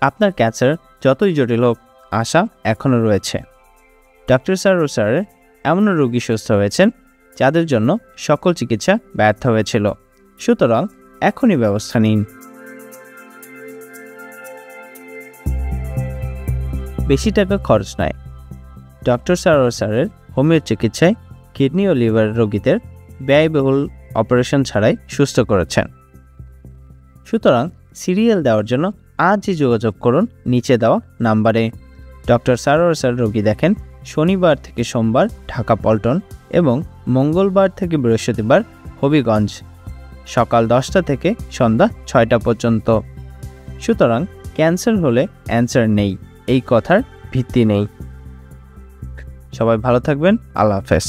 আপনার ক্যান্সার যতই জটিল হোক, আশা এখনও রয়েছে। ডক্টর সারোয়ার স্যারের এমন রোগী সুস্থ হয়েছেন যাদের জন্য সকল চিকিৎসা ব্যর্থ হয়েছিল। সুতরাং এখনই ব্যবস্থা নিন। বেশি টাকা খরচ নয়। ডক্টর সারোয়ার স্যারের হোমিও চিকিৎসায় কিডনি ও লিভার রোগীদের ব্যয়বহুল অপারেশন ছাড়াই সুস্থ করেছেন। সুতরাং সিরিয়াল দেওয়ার জন্য আজই যোগাযোগ করুন নিচে দেওয়া নাম্বারে। ডক্টর সারোয়ার স্যার রোগী দেখেন শনিবার থেকে সোমবার ঢাকা পল্টন এবং মঙ্গলবার থেকে বৃহস্পতিবার হবিগঞ্জ, সকাল 10টা থেকে সন্ধ্যা 6টা পর্যন্ত। সুতরাং ক্যান্সার হলে অ্যান্সার নেই, এই কথার ভিত্তি নেই। সবাই ভালো থাকবেন। আল্লাহ হাফেজ।